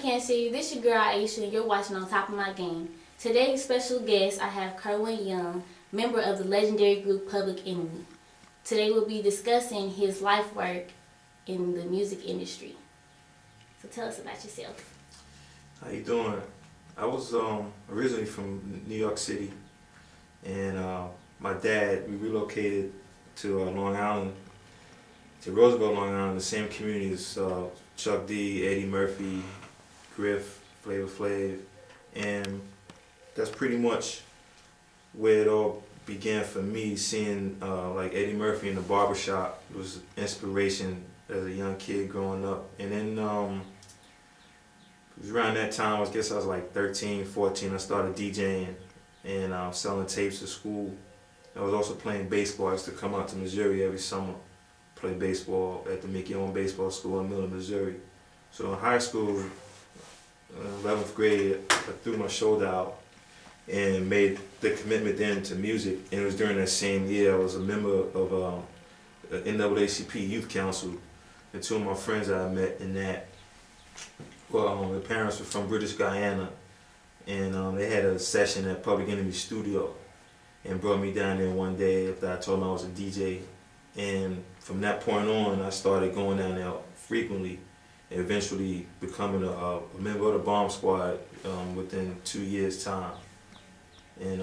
Can't See You. This your girl Ieisha, and you're watching On Top of My Game. Today's special guest, I have Kerwin Young, member of the legendary group Public Enemy. Today we'll be discussing his life work in the music industry. So tell us about yourself. How you doing? I was originally from New York City, and my dad, we relocated to Long Island, to Roosevelt, Long Island, the same community as Chuck D, Eddie Murphy, Griff, Flavor Flav, and that's pretty much where it all began for me. Seeing like Eddie Murphy in the barbershop was inspiration as a young kid growing up. And then it was around that time, I guess I was like 13, 14, I started DJing and selling tapes at school. I was also playing baseball. I used to come out to Missouri every summer, play baseball at the Make Your Own Baseball School in Millen, Missouri. So in high school, 11th grade, I threw my shoulder out and made the commitment then to music. And it was during that same year I was a member of the NAACP Youth Council, and two of my friends I met in that, well, their parents were from British Guyana, and they had a session at Public Enemy Studio and brought me down there one day after I told them I was a DJ. And from that point on, I started going down there frequently, and eventually becoming a member of the Bomb Squad within 2 years' time. And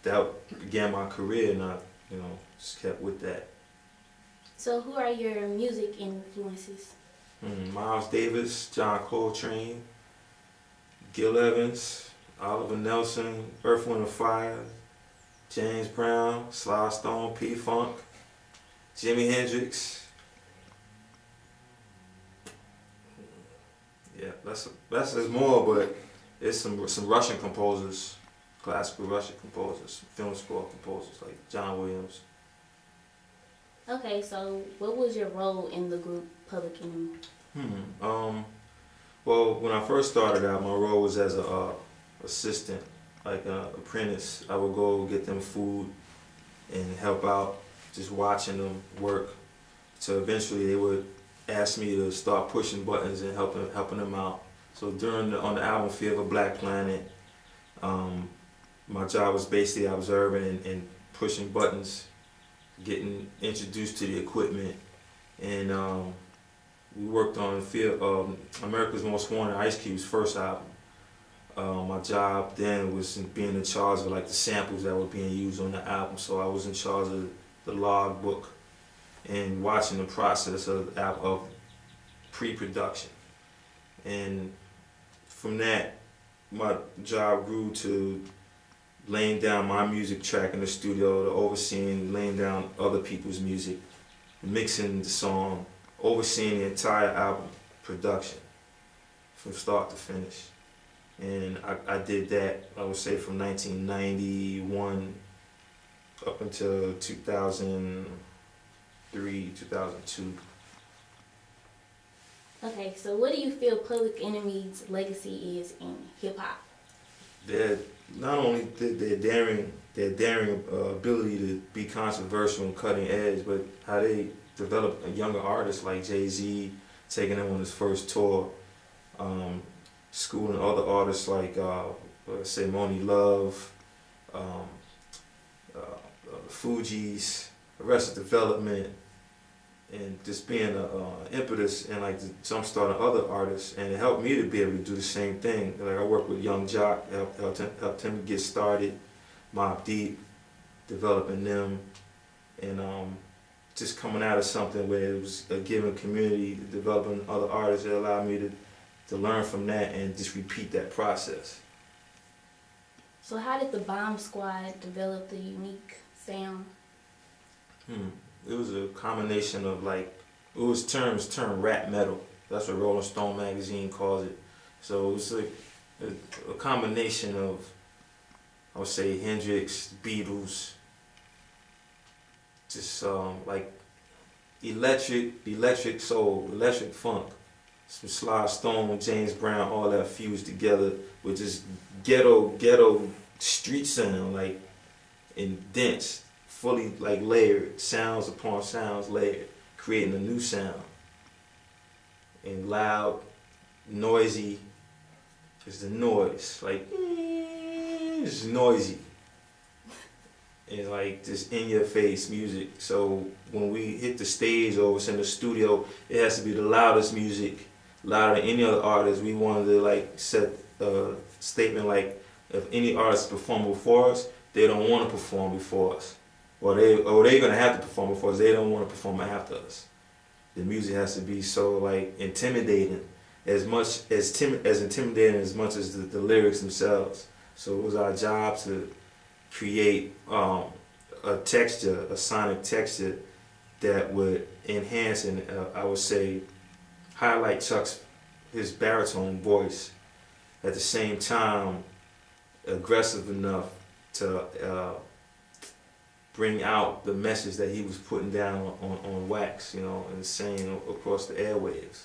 that began my career, and I, just kept with that. So who are your music influences? Miles Davis, John Coltrane, Gil Evans, Oliver Nelson, Earth, Wind & Fire, James Brown, Sly Stone, P-Funk, Jimi Hendrix. Yeah, there's more, but it's some Russian composers, classical Russian composers, film score composers like John Williams. Okay, so what was your role in the group Public Enemy? Well, when I first started out, my role was as a assistant, like an apprentice. I would go get them food and help out, just watching them work. So eventually they would ask me to start pushing buttons and helping them out. So on the album Fear of a Black Planet, my job was basically observing and pushing buttons, getting introduced to the equipment, and we worked on America's Most Wanted, Ice Cube's first album. My job then was being in charge of like the samples that were being used on the album. So I was in charge of the log book and watching the process of pre-production. And from that, my job grew to laying down my music track in the studio, to overseeing, laying down other people's music, mixing the song, overseeing the entire album production from start to finish. And I did that, I would say, from 1991 up until 2003, 2002. Okay, so what do you feel Public Enemy's legacy is in hip-hop? Not only their daring ability to be controversial and cutting edge, but how they developed a younger artist like Jay-Z, taking him on his first tour, schooling other artists like, say, Moni Love, Fugees, Arrested Development, and just being an impetus and like jumpstarting other artists, and it helped me to be able to do the same thing. Like I worked with Young Jock, helped him get started, Mobb Deep, developing them, and just coming out of something where it was a given community, developing other artists that allowed me to learn from that and just repeat that process. So how did the Bomb Squad develop the unique sound? It was a combination of like, it was termed rap metal. That's what Rolling Stone magazine calls it. So it was like a combination of, I would say, Hendrix, Beatles, just like electric soul, electric funk, some Sly Stone, James Brown, all that fused together with just ghetto street sound, like, and dense, fully like layered, sounds upon sounds layered, creating a new sound. And loud, noisy. It's the noise, like it's noisy. And like just in your face music. So when we hit the stage or it's in the studio, it has to be the loudest music, louder than any other artist. We wanted to like set a statement like if any artist perform before us, they don't want to perform before us. Or they're gonna have to perform before us, they don't want to perform after us. The music has to be so like intimidating, as intimidating as much as the lyrics themselves. So it was our job to create a texture, a sonic texture that would enhance and I would say highlight his baritone voice, at the same time aggressive enough to bring out the message that he was putting down on wax, you know, and saying across the airwaves.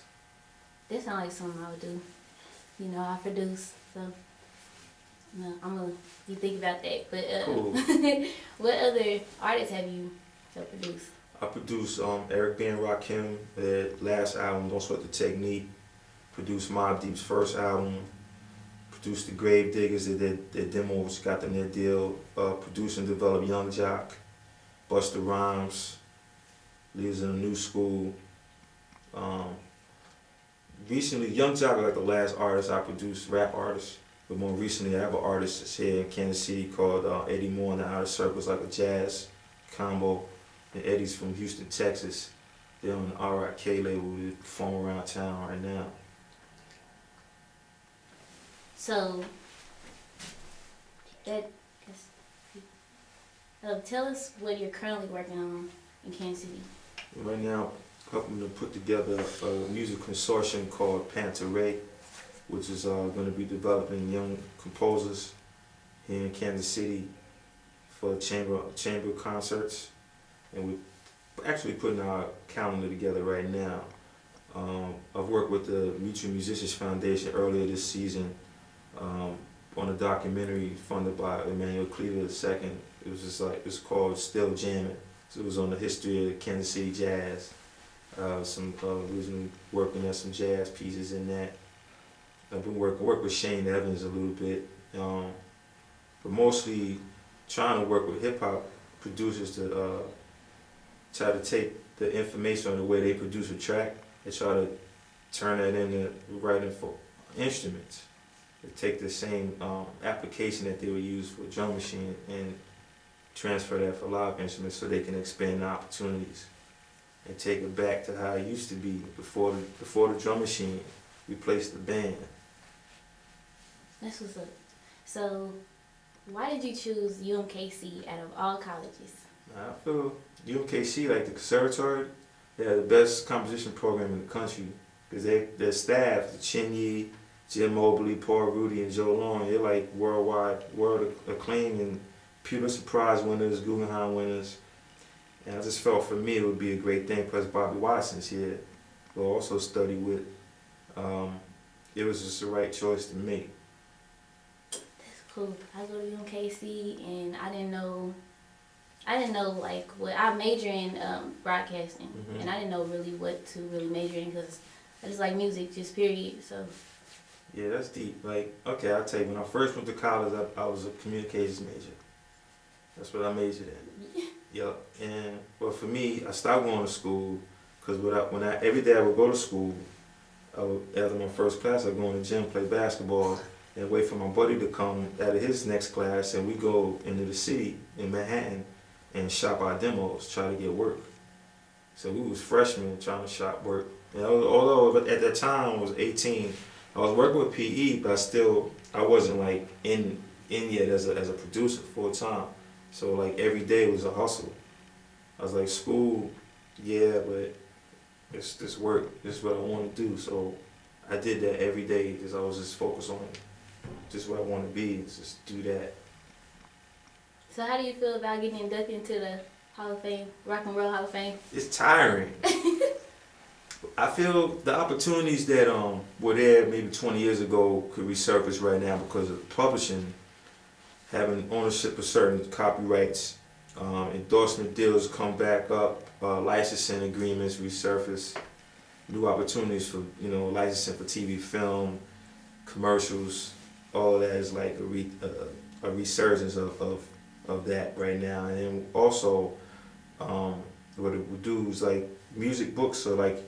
That sounds like something I would do. You know, I produce, so no, you think about that. But cool. What other artists have you helped produce? I produced Eric B. and Rakim, their last album, Don't Sweat the Technique. Produced Mobb Deep's first album. Produced the Grave Diggers, their demo, which got them their deal. Produced and developed Young Jock, Busta Rhymes, leaders in the new school. Recently, Young Jock is like the last artist I produced, rap artist. But more recently, I have an artist that's here in Kansas City called Eddie Moore and the Outer Circles, like a jazz combo. And Eddie's from Houston, Texas. They're on the RIK label. We perform around town right now. So, tell us what you're currently working on in Kansas City. Right now, helping to put together a music consortium called Panther Ray, which is going to be developing young composers here in Kansas City for chamber concerts. And we're actually putting our calendar together right now. I've worked with the Mutual Musicians Foundation earlier this season on a documentary funded by Emmanuel Cleaver II. It was just like, it's called Still Jamming. So it was on the history of Kansas City jazz. We was working on some jazz pieces in that. I've been work with Shane Evans a little bit, but mostly trying to work with hip hop producers to try to take the information on the way they produce a track and try to turn that into writing for instruments. They take the same application that they would use for a drum machine and transfer that for live instruments so they can expand the opportunities and take it back to how it used to be before the drum machine replaced the band. That's what's up. So, why did you choose UMKC out of all colleges? I feel UMKC, like the conservatory, they have the best composition program in the country because their staff, the Chinyi, Jim Mobley, Paul Rudy, and Joe Long, they're like world acclaim and Pulitzer Prize winners, Guggenheim winners. And I just felt for me it would be a great thing, plus Bobby Watson's here, who I also study with. It was just the right choice to make. That's cool. I go to UMKC and I didn't know like what I major in broadcasting, and I didn't know really what to really major in because I just like music, just period. So. Yeah, that's deep. Like, okay, I'll tell you, when I first went to college, I was a communications major. That's what I majored in. Yep. And but for me, I stopped going to school because every day I would go to school, after my first class, I'd go in the gym, play basketball, and wait for my buddy to come out of his next class, and we go into the city in Manhattan and shop our demos, try to get work. So we was freshmen trying to shop work. And although at that time I was 18, I was working with PE, but I wasn't like in yet as a producer full time. So like every day was a hustle. I was like, school, yeah, but it's this work. This is what I want to do. So I did that every day because I was just focused on just what I want to be. Is just do that. So how do you feel about getting inducted into the Hall of Fame, Rock and Roll Hall of Fame? It's tiring. I feel the opportunities that were there maybe 20 years ago could resurface right now because of publishing, having ownership of certain copyrights, endorsement deals come back up, licensing agreements resurface, new opportunities for, you know, licensing for TV, film, commercials. All of that is like a resurgence of that right now. And then also, what it would do is like music books. So like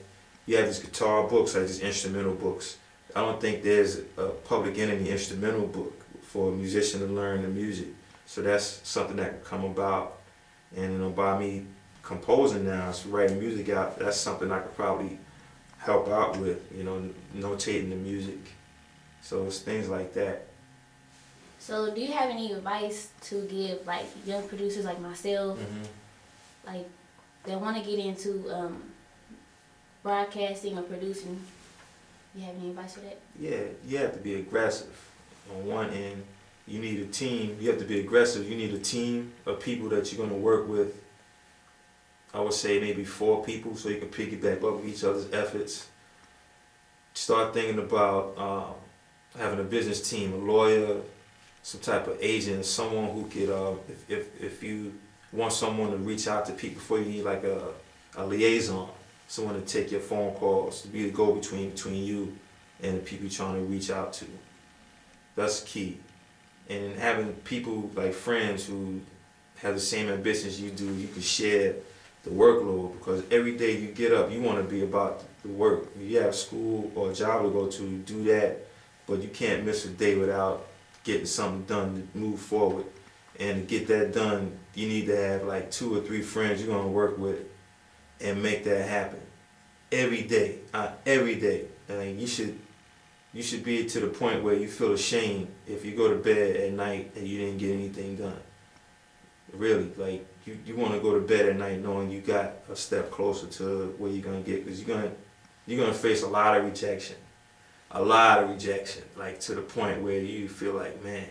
you have these guitar books, like these instrumental books. I don't think there's a Public Enemy instrumental book for a musician to learn the music. So that's something that can come about. And, you know, by me composing now, so writing music out, that's something I could probably help out with, you know, notating the music. So it's things like that. So do you have any advice to give like young producers like myself, like that want to get into broadcasting or producing? You have any advice for that? Yeah, you have to be aggressive. On one end, you need a team. You have to be aggressive. You need a team of people that you're going to work with. I would say maybe 4 people, so you can piggyback off of each other's efforts. Start thinking about having a business team, a lawyer, some type of agent, someone who could, if you want someone to reach out to people for you, need like a liaison, someone to take your phone calls, to be the go-between between you and the people you're trying to reach out to. That's key. And having people like friends who have the same ambitions you do, you can share the workload, because every day you get up, you want to be about the work. If you have school or a job to go to, do that, but you can't miss a day without getting something done to move forward. And to get that done, you need to have like 2 or 3 friends you're going to work with and make that happen. Every day, every day. And you should be to the point where you feel ashamed if you go to bed at night and you didn't get anything done. Really, like you want to go to bed at night knowing you got a step closer to where you're going to get, because you're gonna face a lot of rejection. A lot of rejection, like to the point where you feel like, man,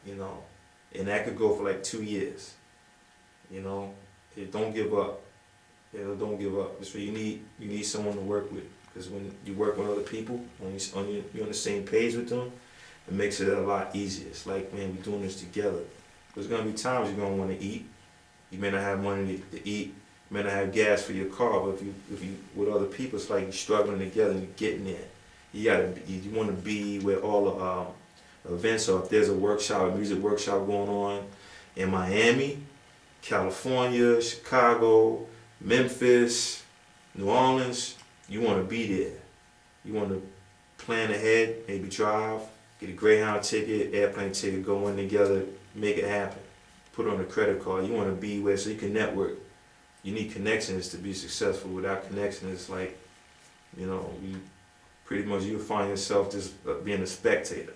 you know, and that could go for like 2 years. You know, don't give up. You know, don't give up. That's what you need someone to work with, because when you work with other people, you're on the same page with them, it makes it a lot easier. It's like, man, we're doing this together. There's gonna be times you're gonna want to eat. You may not have money to eat. You may not have gas for your car, but if you with other people, it's like you're struggling together and you're getting there. You want to be where all the events are. If there's a music workshop going on in Miami, California, Chicago, Memphis, New Orleans, you want to be there. You want to plan ahead, maybe drive, get a Greyhound ticket, airplane ticket, go in together, make it happen. Put on a credit card. You want to be where so you can network. You need connections to be successful. Without connections, it's like, you know, pretty much you'll find yourself just being a spectator.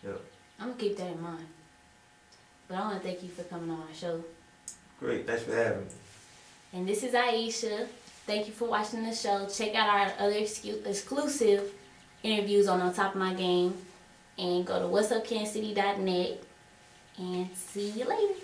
Yeah. I'm going to keep that in mind. But I want to thank you for coming on our show. Great. Thanks for having me. And this is Ieisha. Thank you for watching the show. Check out our other exclusive interviews on Top of My Game. And go to whatsupkansascity.net. And see you later.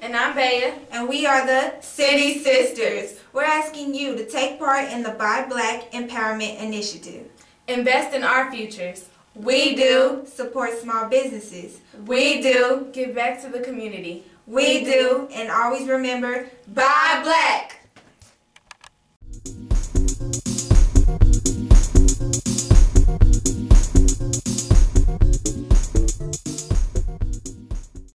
And I'm Bea. And we are the City Sisters. We're asking you to take part in the Buy Black Empowerment Initiative. Invest in our futures. We do support small businesses. We do give back to the community. We do, and always remember, Buy Black!